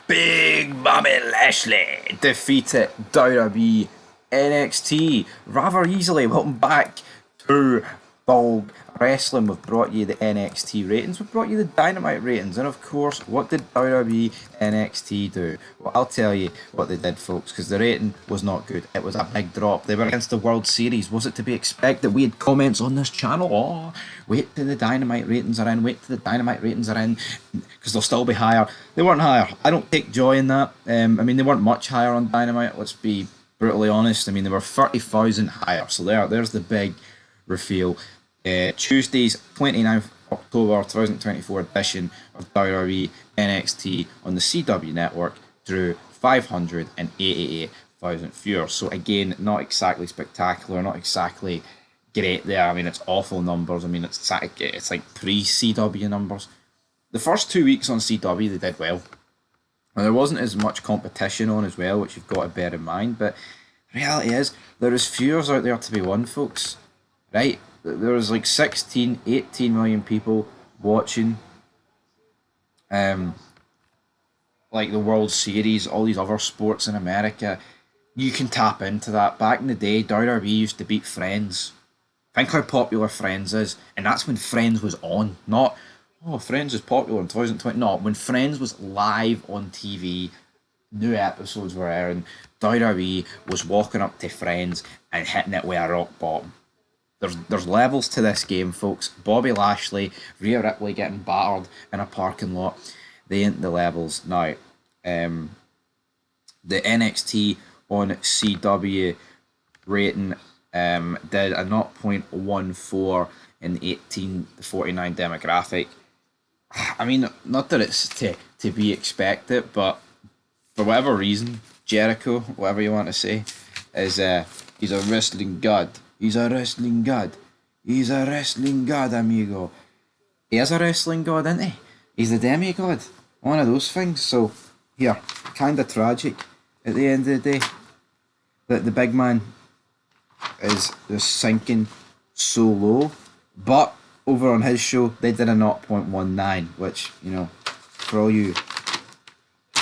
Big Mommy Lashley defeated WWE NXT rather easily. Welcome back to Dog Wrestling. We've brought you the NXT ratings, we've brought you the Dynamite ratings, and of course, what did WWE NXT do? Well, I'll tell you what they did, folks, because the rating was not good. It was a big drop. They were against the World Series. Was it to be expected? We had comments on this channel. Oh, wait till the Dynamite ratings are in. Wait till the Dynamite ratings are in, because they'll still be higher. They weren't higher. I don't take joy in that. I mean, they weren't much higher on Dynamite. Let's be brutally honest. I mean, they were 30,000 higher. So there's the big reveal. Tuesday's 29th October 2024 edition of WWE NXT on the CW network drew 588,000 viewers. So again, not exactly spectacular, not exactly great there. I mean, it's awful numbers. I mean, it's like pre-CW numbers. The first 2 weeks on CW, they did well. And there wasn't as much competition on as well, which you've got to bear in mind. But the reality is, there is viewers out there to be won, folks. Right? There was like 16, 18 million people watching like the World Series, all these other sports in America. You can tap into that. Back in the day, WWE used to beat Friends. Think how popular Friends is. And that's when Friends was on. Not, oh, Friends is popular in 2020. No, when Friends was live on TV, new episodes were airing, WWE was walking up to Friends and hitting it with a rock bottom. There's levels to this game, folks. Bobby Lashley, Rhea Ripley getting battered in a parking lot. They ain't the levels. Now, the NXT on CW rating did a 0.14 in the 18 to 49 demographic. I mean, not that it's to be expected, but for whatever reason, Jericho, whatever you want to say, is he's a wrestling god. He's a wrestling god. He's a wrestling god, amigo. He is a wrestling god, isn't he? He's a demigod. One of those things. So, here, kind of tragic at the end of the day that the big man is just sinking so low. But over on his show, they did a 0.19, which, you know, for all you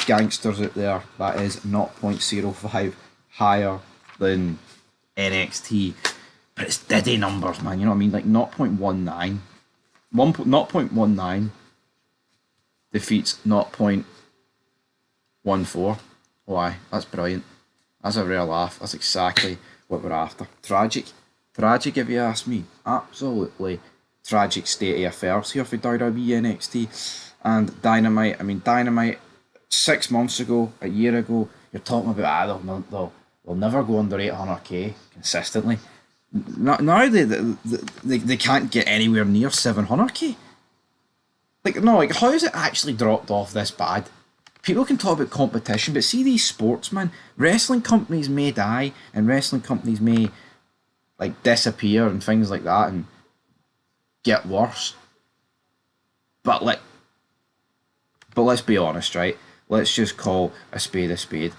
gangsters out there, that is 0.05 higher than NXT. But it's diddy numbers, man. You know what I mean? Like 0.19. 0.19 defeats 0.14. Why? That's brilliant. That's a real laugh. That's exactly what we're after. Tragic. Tragic, if you ask me. Absolutely tragic state of affairs here for WWE NXT and Dynamite. I mean, Dynamite 6 months ago, a year ago, you're talking about they'll never go under 800k consistently. Now they can't get anywhere near 700k. Like, no, like, how has it actually dropped off this bad? People can talk about competition, but see these sports, man. Wrestling companies may die, and wrestling companies may, like, disappear and things like that, and get worse. But let's be honest, right? Let's just call a spade a spade.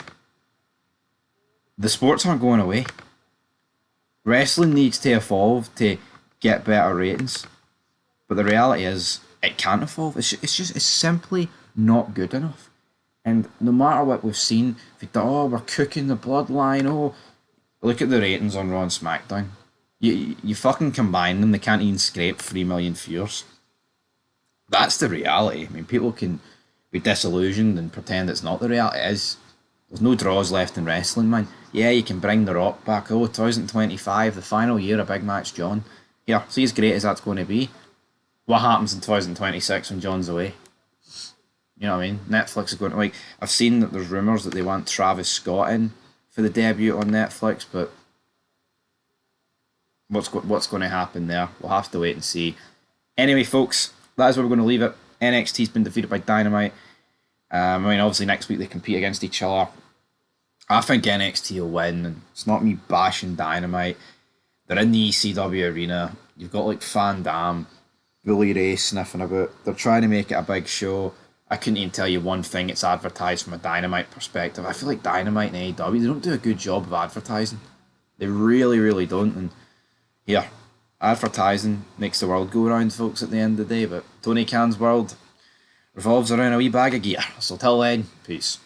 The sports aren't going away. Wrestling needs to evolve to get better ratings, but the reality is it can't evolve. It's simply not good enough. And no matter what we've seen, we're cooking the bloodline. Oh, look at the ratings on Raw and SmackDown. You fucking combine them, they can't even scrape 3 million viewers. That's the reality. I mean, people can be disillusioned and pretend it's not the reality. It is. There's no draws left in wrestling, man. Yeah, you can bring The Rock back. Oh, 2025, the final year of Big Match John. Here, see as great as that's going to be. What happens in 2026 when John's away? You know what I mean? Netflix is going to, like, I've seen that there's rumours that they want Travis Scott in for the debut on Netflix, but what's going to happen there? We'll have to wait and see. Anyway, folks, that is where we're going to leave it. NXT's been defeated by Dynamite. I mean, obviously next week they compete against each other. I think NXT will win, and it's not me bashing Dynamite. They're in the ECW arena. You've got like Van Dam, Bully Ray sniffing about. They're trying to make it a big show. I couldn't even tell you one thing it's advertised from a Dynamite perspective. I feel like Dynamite and AEW, they don't do a good job of advertising. They really, really don't. And here, advertising makes the world go round, folks, at the end of the day. But Tony Khan's world, revolves around a wee bag of gear. So till then, peace.